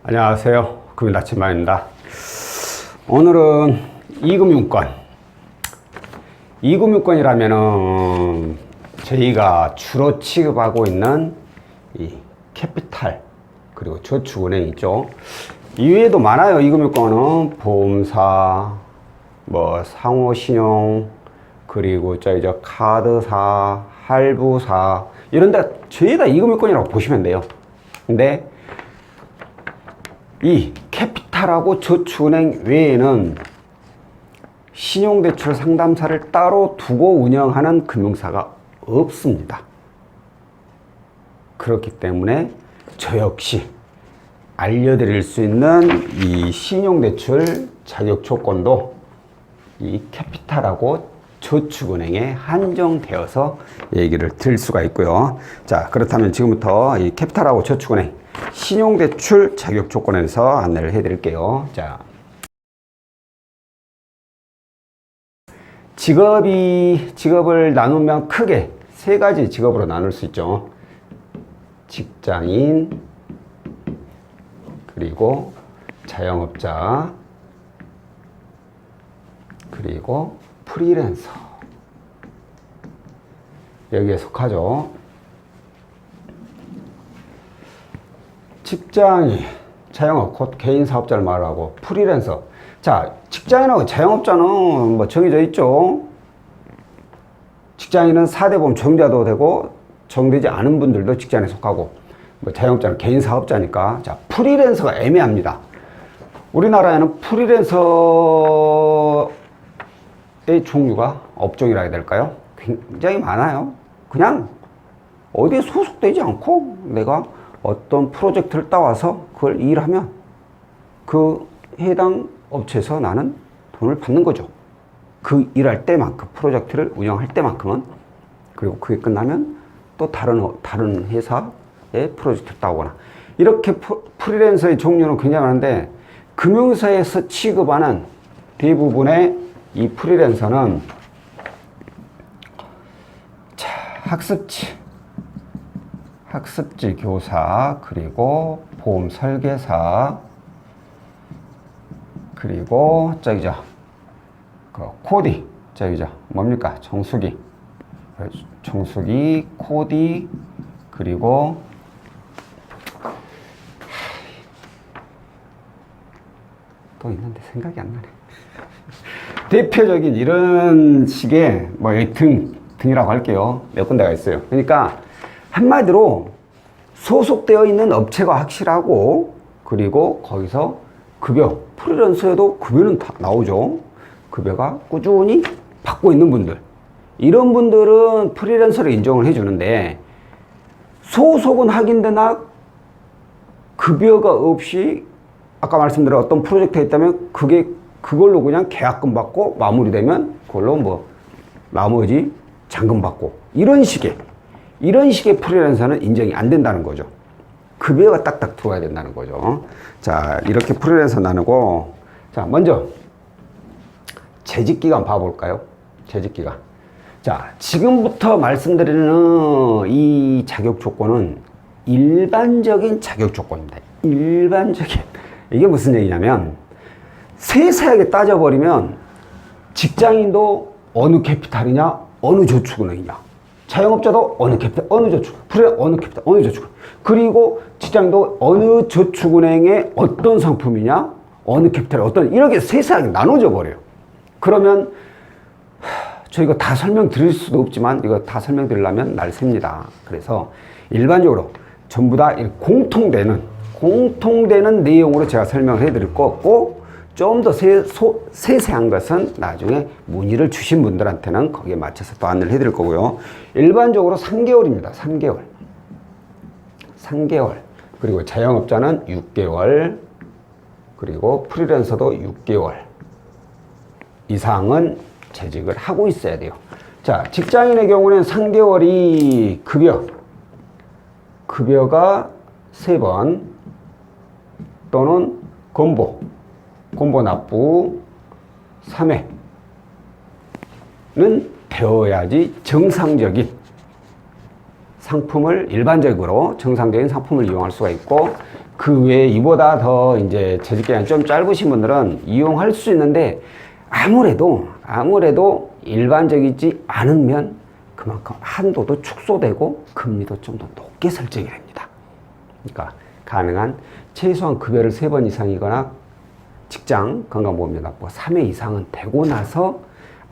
안녕하세요. 금일아침마입니다. 오늘은 이금융권이라면은 저희가 주로 취급하고 있는 이 캐피탈 그리고 저축은행 있죠. 이외에도 많아요. 이금융권은 보험사, 뭐 상호신용, 그리고 저 카드사, 할부사 이런데 저희 다 이금융권이라고 보시면 돼요. 근데 이 캐피탈하고 저축은행 외에는 신용대출 상담사를 따로 두고 운영하는 금융사가 없습니다. 그렇기 때문에 저 역시 알려드릴 수 있는 이 신용대출 자격조건도 이 캐피탈하고 저축은행에 한정되어서 얘기를 드릴 수가 있고요. 자, 그렇다면 지금부터 이 캐피탈하고 저축은행 신용대출 자격조건에서 안내를 해드릴게요. 자, 직업을 나누면 크게 세 가지 직업으로 나눌 수 있죠. 직장인, 그리고 자영업자, 그리고 프리랜서. 여기에 속하죠. 직장인, 자영업, 곧 개인 사업자를 말하고 프리랜서. 자, 직장인하고 자영업자는 뭐 정해져 있죠. 직장인은 4대 보험 적용자도 되고 적용되지 않은 분들도 직장인에 속하고, 뭐 자영업자는 개인 사업자니까. 자, 프리랜서가 애매합니다. 우리나라에는 프리랜서의 종류가 업종이라 해야 될까요? 굉장히 많아요. 그냥 어디에 소속되지 않고 내가 어떤 프로젝트를 따와서 그걸 일하면 그 해당 업체에서 나는 돈을 받는 거죠. 그 일할 때만큼, 프로젝트를 운영할 때만큼은. 그리고 그게 끝나면 또 다른 회사의 프로젝트를 따오거나. 이렇게 프리랜서의 종류는 굉장히 많은데, 금융사에서 취급하는 대부분의 이 프리랜서는 자, 학습지 교사, 그리고 보험 설계사, 그리고 저기죠, 그 코디, 저기죠, 뭡니까? 정수기, 코디, 그리고 또 있는데 생각이 안 나네. 대표적인 이런 식의 뭐 등이라고 할게요. 몇 군데가 있어요. 그러니까 한마디로 소속되어 있는 업체가 확실하고, 그리고 거기서 급여, 프리랜서에도 급여는 다 나오죠. 급여가 꾸준히 받고 있는 분들, 이런 분들은 프리랜서를 인정을 해주는데, 소속은 확인되나 급여가 없이 아까 말씀드린 어떤 프로젝트가 있다면 그걸로 그냥 계약금 받고 마무리되면 그걸로 뭐 나머지 잔금 받고, 이런 식의 프리랜서는 인정이 안 된다는 거죠. 급여가 딱딱 들어와야 된다는 거죠. 자, 이렇게 프리랜서 나누고, 자, 먼저 재직기간 봐볼까요? 재직기간. 자, 지금부터 말씀드리는 이 자격 조건은 일반적인 자격 조건입니다. 일반적인. 이게 무슨 얘기냐면, 세세하게 따져버리면 직장인도 어느 캐피탈이냐, 어느 저축은행이냐, 자영업자도 어느 캐피탈, 어느 저축, 프리랜서 어느 캐피탈, 어느 저축, 그리고 직장인도 어느 저축은행의 어떤 상품이냐, 어느 캐피탈 어떤, 이렇게 세세하게 나눠져 버려요. 그러면 저희가 다 설명드릴 수도 없지만, 이거 다 설명드리려면 날 셉니다. 그래서 일반적으로 전부 다 공통되는 내용으로 제가 설명을 해드릴 거고, 좀 더 세세한 것은 나중에 문의를 주신 분들한테는 거기에 맞춰서 또 안내를 해드릴 거고요. 일반적으로 3개월입니다. 3개월. 그리고 자영업자는 6개월. 그리고 프리랜서도 6개월 이상은 재직을 하고 있어야 돼요. 자, 직장인의 경우는 3개월이 급여가 3번 또는 건보 납부 3회는 되어야지 정상적인 상품을 일반적으로 정상적인 상품을 이용할 수가 있고, 그 외에 이보다 더 이제 재직기간이 좀 짧으신 분들은 이용할 수 있는데, 아무래도 일반적이지 않으면 그만큼 한도도 축소되고 금리도 좀 더 높게 설정이 됩니다. 그러니까 가능한 최소한 급여를 3번 이상이거나 직장 건강보험료납부가 3회 이상은 되고 나서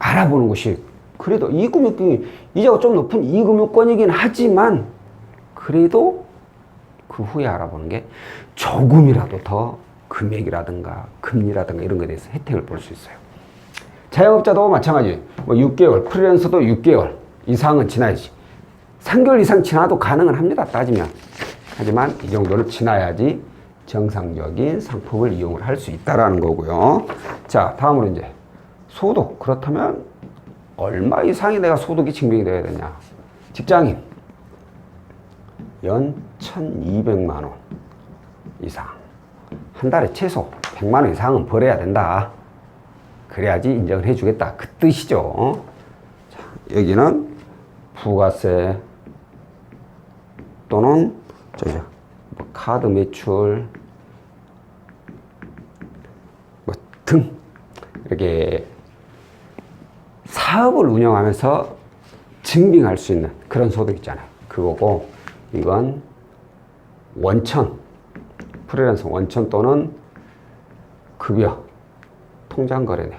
알아보는 것이, 그래도 이 금융권이 이자가 좀 높은 이 금융권이긴 하지만 그래도 그 후에 알아보는 게 조금이라도 더 금액이라든가 금리라든가 이런 것에 대해서 혜택을 볼 수 있어요. 자영업자도 마찬가지. 뭐 6개월, 프리랜서도 6개월 이상은 지나야지. 3개월 이상 지나도 가능은 합니다, 따지면. 하지만 이 정도는 지나야지 정상적인 상품을 이용을 할 수 있다라는 거고요. 자, 다음으로 이제 소득. 그렇다면 얼마 이상이 내가 소득이 증명이 되어야 되냐? 직장인 연 1,200만 원 이상, 한 달에 최소 100만 원 이상은 벌어야 된다. 그래야지 인정을 해주겠다, 그 뜻이죠. 자, 여기는 부가세 또는 뭐 카드 매출 뭐 등 이렇게 사업을 운영하면서 증빙할 수 있는 그런 소득 있잖아요. 그거고, 이건 원천, 프리랜서 원천 또는 급여, 통장거래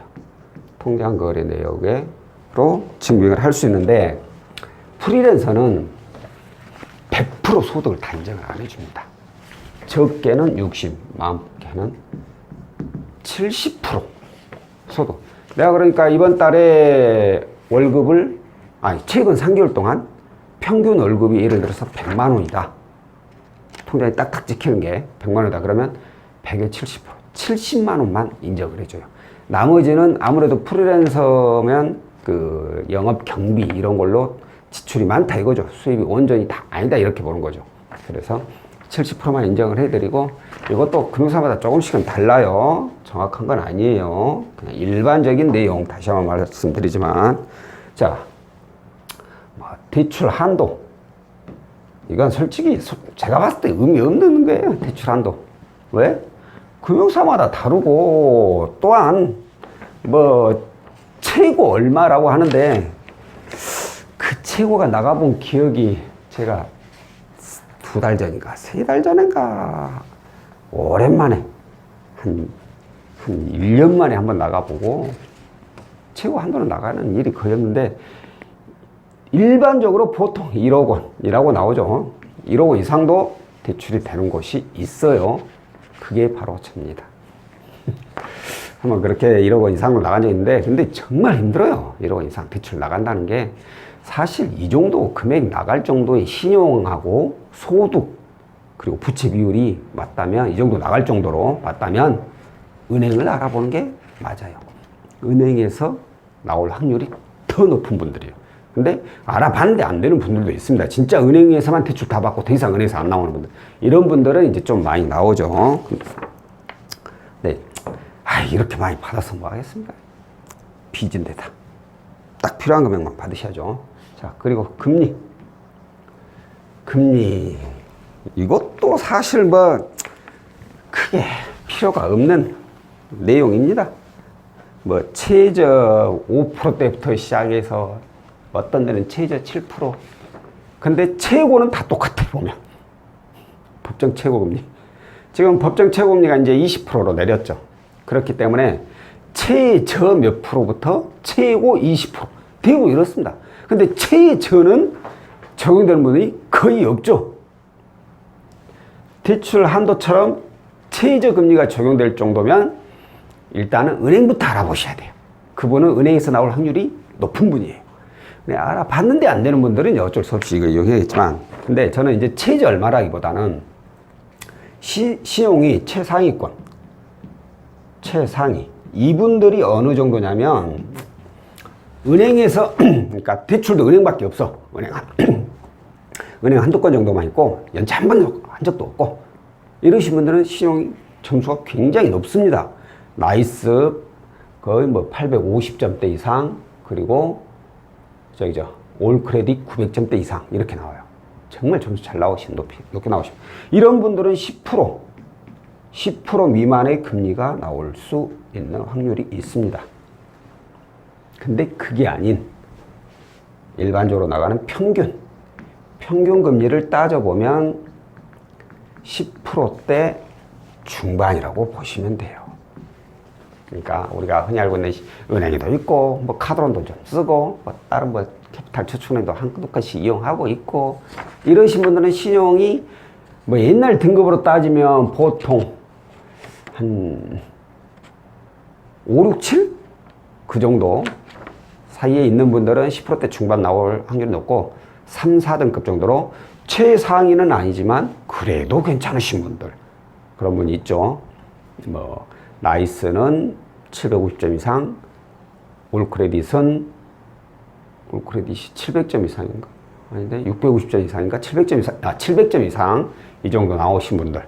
내역으로 증빙을 할 수 있는데, 프리랜서는 100% 소득을 다 인정을 안 해줍니다. 적게는 60, 많게는 70% 소득. 내가 그러니까 이번 달에 월급을, 최근 3개월 동안 평균 월급이 예를 들어서 100만 원이다. 통장에 딱딱 찍히는 게 100만 원이다. 그러면 100에 70%, 70만 원만 인정을 해줘요. 나머지는 아무래도 프리랜서면 그 영업 경비 이런 걸로 지출이 많다 이거죠. 수입이 온전히 다 아니다 이렇게 보는 거죠. 그래서 70%만 인정을 해드리고, 이것도 금융사마다 조금씩은 달라요. 정확한 건 아니에요. 그냥 일반적인 내용 다시 한번 말씀드리지만, 자, 뭐 대출 한도, 이건 솔직히 제가 봤을 때 의미 없는 거예요. 대출 한도. 왜? 금융사마다 다르고, 또한 뭐 최고 얼마라고 하는데 그 최고가 나가본 기억이 제가 2달 전인가 3달 전인가 오랜만에 한 1년 만에 한번 나가보고, 최고 한도는 나가는 일이 거의 없는데, 일반적으로 보통 1억 원이라고 나오죠. 1억 원 이상도 대출이 되는 곳이 있어요. 그게 바로 접니다. 한번 그렇게 1억 원 이상으로 나간 적이 있는데, 근데 정말 힘들어요. 1억 원 이상 대출 나간다는 게. 사실 이 정도 금액 나갈 정도의 신용하고 소득 그리고 부채 비율이 맞다면, 이 정도 나갈 정도로 맞다면 은행을 알아보는 게 맞아요. 은행에서 나올 확률이 더 높은 분들이에요. 근데 알아봤는데 안 되는 분들도 있습니다. 진짜 은행에서만 대출 다 받고 더 이상 은행에서 안 나오는 분들, 이런 분들은 이제 좀 많이 나오죠. 네, 이렇게 많이 받아서 뭐 하겠습니까? 빚인데다 딱 필요한 금액만 받으셔야죠. 자, 그리고 금리 이것도 사실 뭐 크게 필요가 없는 내용입니다. 뭐 최저 5%대부터 시작해서 어떤 데는 최저 7%. 근데 최고는 다 똑같아 보면. 법정 최고금리. 지금 법정 최고금리가 이제 20%로 내렸죠. 그렇기 때문에 최저 몇 프로부터 최고 20%. 대부분 이렇습니다. 근데 최저는 적용되는 분이 거의 없죠. 대출 한도처럼 최저 금리가 적용될 정도면 일단은 은행부터 알아보셔야 돼요. 그분은 은행에서 나올 확률이 높은 분이에요. 네, 알아봤는데 안 되는 분들은 어쩔 수 없이 이거 이용해야겠지만, 근데 저는 이제 최저 얼마라기보다는 신용이 최상위권, 최상위, 이분들이 어느 정도냐면, 은행에서 그러니까 대출도 은행밖에 없어. 은행 한두 건 정도만 있고 연체 한 번 한 적도 없고, 이러신 분들은 신용이 점수가 굉장히 높습니다. 나이스 거의 뭐 850점대 이상, 그리고 올 크레딧 900점대 이상 이렇게 나와요. 정말 점수 잘 나오신, 높게 나오신 이런 분들은 10% 미만의 금리가 나올 수 있는 확률이 있습니다. 근데 그게 아닌 일반적으로 나가는 평균 금리를 따져보면 10%대 중반이라고 보시면 돼요. 그러니까 우리가 흔히 알고 있는 은행에도 있고, 뭐 카드론도 좀 쓰고, 뭐 다른 뭐 캐피탈 저축은행도 한두 건씩 이용하고 있고, 이러신 분들은 신용이 뭐 옛날 등급으로 따지면 보통 한 5, 6, 7? 그 정도 사이에 있는 분들은 10%대 중반 나올 확률이 높고, 3, 4등급 정도로 최상위는 아니지만 그래도 괜찮으신 분들, 그런 분이 있죠. 뭐 나이스는 750점 이상, 올크레딧이 700점 이상인가? 아닌데 650점 이상인가? 700점 이상 이 정도 나오신 분들,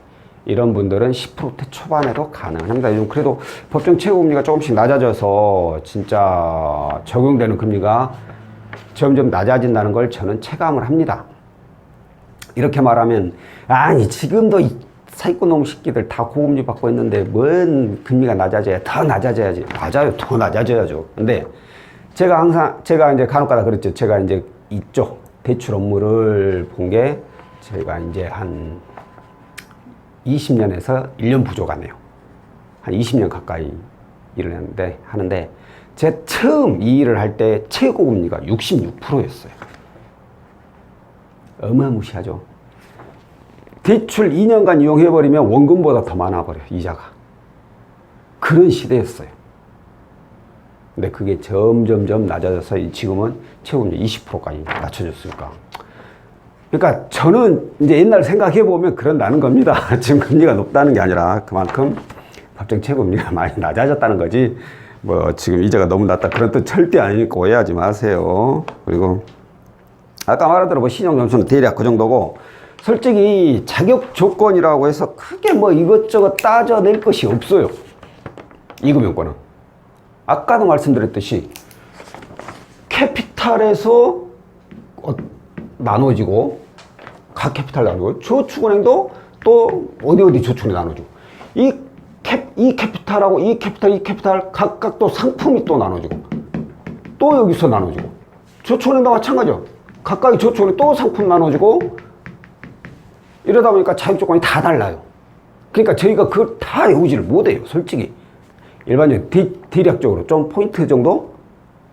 이런 분들은 10%대 초반에도 가능합니다. 요즘 그래도 법정 최고금리가 조금씩 낮아져서 진짜 적용되는 금리가 점점 낮아진다는 걸 저는 체감을 합니다. 이렇게 말하면, 아니 지금도 사기꾼 놈 새끼들 다 고금리 받고 있는데 뭔 금리가 낮아져야, 더 낮아져야지. 맞아요, 더 낮아져야죠. 근데 제가 이제 간혹가다 그랬죠. 제가 이제 이쪽 대출 업무를 본 게 제가 이제 한 20년에서 1년 부족하네요. 한 20년 가까이 일을 하는데 제 처음 이 일을 할 때 최고금리가 66%였어요. 어마무시하죠. 대출 2년간 이용해버리면 원금보다 더 많아버려요, 이자가. 그런 시대였어요. 근데 그게 점점점 낮아져서 지금은 최고금리 20%까지 낮춰졌으니까. 그러니까 저는 이제 옛날 생각해보면 그런다는 겁니다. 지금 금리가 높다는 게 아니라 그만큼 법정 최고금리가 많이 낮아졌다는 거지. 뭐 지금 이자가 너무 낮다 그런 뜻 절대 아니니까 오해하지 마세요. 그리고 아까 말한 대로 뭐 신용점수는 대략 그 정도고, 솔직히 자격 조건이라고 해서 크게 뭐 이것저것 따져낼 것이 없어요. 이 금융권은. 아까도 말씀드렸듯이 캐피탈에서 나눠지고, 각 캐피탈 나누고, 저축은행도 또 어디 저축이 나눠지고, 이 캐피탈하고 이 캐피탈 각각 또 상품이 또 나눠지고, 또 여기서 나눠지고, 저축은행도 마찬가지죠. 각각의 저축은행 또 상품 나눠지고, 이러다 보니까 자격 조건이 다 달라요. 그러니까 저희가 그걸 다 외우지를 못해요, 솔직히. 일반적으로 대략적으로 좀 포인트 정도?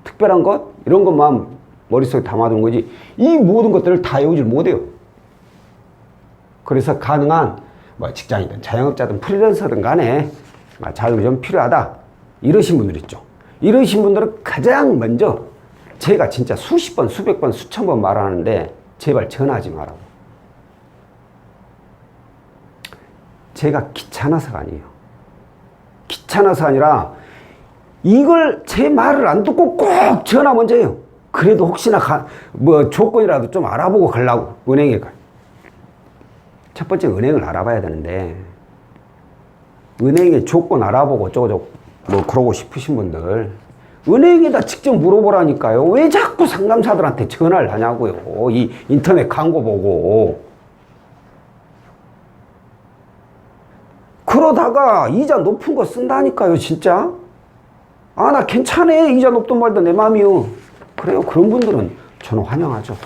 특별한 것? 이런 것만 머릿속에 담아둔 거지, 이 모든 것들을 다 외우지를 못해요. 그래서 가능한 뭐 직장이든 자영업자든 프리랜서든 간에 자격이 좀 필요하다, 이러신 분들 있죠. 이러신 분들은 가장 먼저 제가 진짜 수십 번, 수백 번, 수천 번 말하는데 제발 전화하지 말라고. 제가 귀찮아서가 아니에요. 귀찮아서 아니라 이걸 제 말을 안 듣고 꼭 전화 먼저 해요. 그래도 혹시나 뭐 조건이라도 좀 알아보고 가려고 은행에 가요. 첫 번째 은행을 알아봐야 되는데, 은행의 조건 알아보고 어쩌고저쩌고 뭐 그러고 싶으신 분들 은행에다 직접 물어보라니까요. 왜 자꾸 상담사들한테 전화를 하냐고요. 이 인터넷 광고 보고. 그러다가 이자 높은 거 쓴다니까요, 진짜. 아, 나 괜찮아. 이자 높든 말든 내 맘이요. 그래요. 그런 분들은 저는 환영하죠.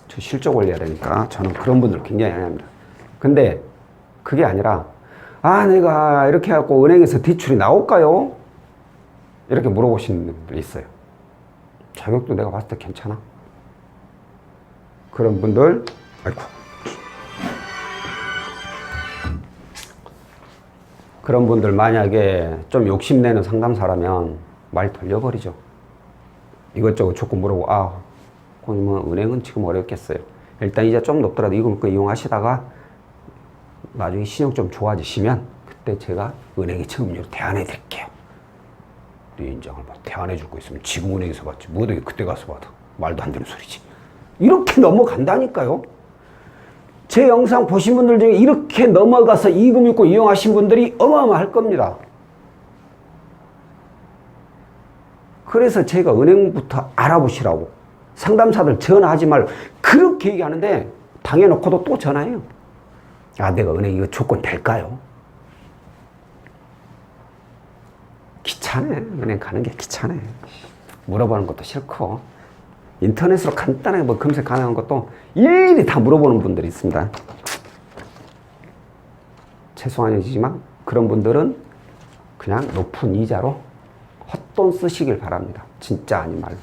저 실적 올려야 되니까 저는 그런 분들 굉장히 환영합니다. 근데 그게 아니라, 아, 내가 이렇게 해갖고 은행에서 대출이 나올까요? 이렇게 물어보시는 분들이 있어요. 자격도 내가 봤을 때 괜찮아. 그런 분들, 아이고. 그런 분들 만약에 좀 욕심내는 상담사라면 말 돌려버리죠. 이것저것 조건 물어보고, 아, 뭐 은행은 지금 어렵겠어요. 일단 이자 좀 높더라도 이거 이용하시다가 나중에 신용 좀 좋아지시면 그때 제가 은행에 채무료로 대안해 드릴게요. 네 인정을 뭐 대안해 줄 거 있으면 지금 은행에서 받지, 뭐 어떻게 그때 가서 받아. 말도 안 되는 소리지. 이렇게 넘어간다니까요. 제 영상 보신 분들 중에 이렇게 넘어가서 이금융권 이용하신 분들이 어마어마할 겁니다. 그래서 제가 은행부터 알아보시라고, 상담사들 전화하지 말고, 그 그렇게 얘기하는데 당해놓고도 또 전화해요. 아, 내가 은행 이거 조건 될까요? 귀찮네. 은행 가는 게 귀찮네. 물어보는 것도 싫고 인터넷으로 간단하게 뭐 검색 가능한 것도 일일이 다 물어보는 분들이 있습니다. 죄송하지만 그런 분들은 그냥 높은 이자로 헛돈 쓰시길 바랍니다. 진짜 아닌 말로.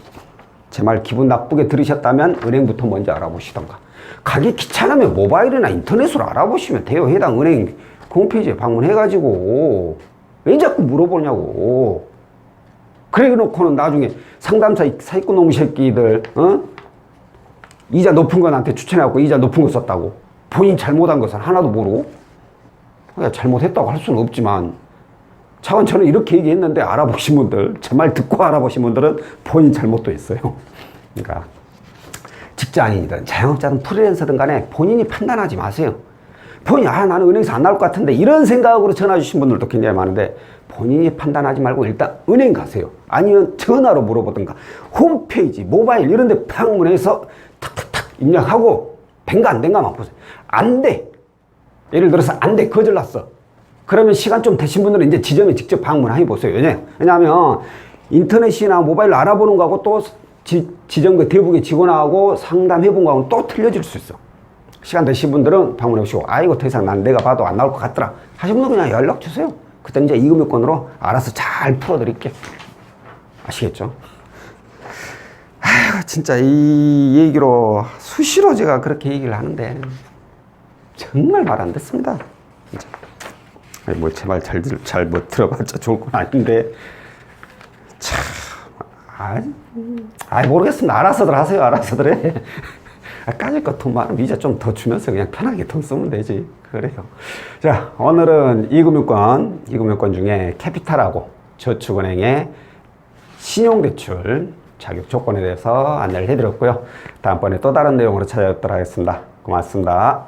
제 말 기분 나쁘게 들으셨다면 은행부터 먼저 알아보시던가. 가기 귀찮으면 모바일이나 인터넷으로 알아보시면 돼요. 해당 은행 홈페이지에 방문해가지고 왜 자꾸 물어보냐고. 그래 놓고는 나중에 상담사 사기꾼 놈의 새끼들 이자 높은 거 나한테 추천해갖고 이자 높은 거 썼다고. 본인 잘못한 것은 하나도 모르고. 잘못했다고 할 수는 없지만 차원 저는 이렇게 얘기했는데 알아보신 분들, 제 말 듣고 알아보신 분들은 본인 잘못도 있어요. 그러니까 직장인이든 자영업자든 프리랜서든 간에 본인이 판단하지 마세요. 본인이 나는 은행에서 안 나올 것 같은데 이런 생각으로 전화 주신 분들도 굉장히 많은데 본인이 판단하지 말고 일단 은행 가세요. 아니면 전화로 물어보든가 홈페이지, 모바일 이런 데 방문해서 탁탁탁 입력하고 된가 안 된가만 보세요. 안 돼. 예를 들어서 안 돼. 거절났어. 그러면 시간 좀 되신 분들은 이제 지점에 직접 방문해 보세요. 왜냐하면 인터넷이나 모바일로 알아보는 거하고 또 지점 그 대북의 직원하고 상담해 본 거하고는 또 틀려질 수 있어. 시간 되신 분들은 방문해 보시고 이거 더 이상 난 내가 봐도 안 나올 것 같더라 하신 분은 그냥 연락 주세요. 그때 이제 이금융권으로 알아서 잘 풀어드릴게요. 아시겠죠? 아휴, 진짜 이 얘기로 수시로 제가 그렇게 얘기를 하는데 정말 말 안 듣습니다. 진짜. 뭐 제 말 잘 못 들어봤자 좋을 건 아닌데 참 모르겠습니다. 알아서들 하세요. 알아서들 해. 까짓 거 돈 많으면 이자 좀 더 주면서 그냥 편하게 돈 쓰면 되지. 그래요. 자, 오늘은 이금융권 중에 캐피탈하고 저축은행의 신용대출 자격 조건에 대해서 안내를 해드렸고요. 다음번에 또 다른 내용으로 찾아뵙도록 하겠습니다. 고맙습니다.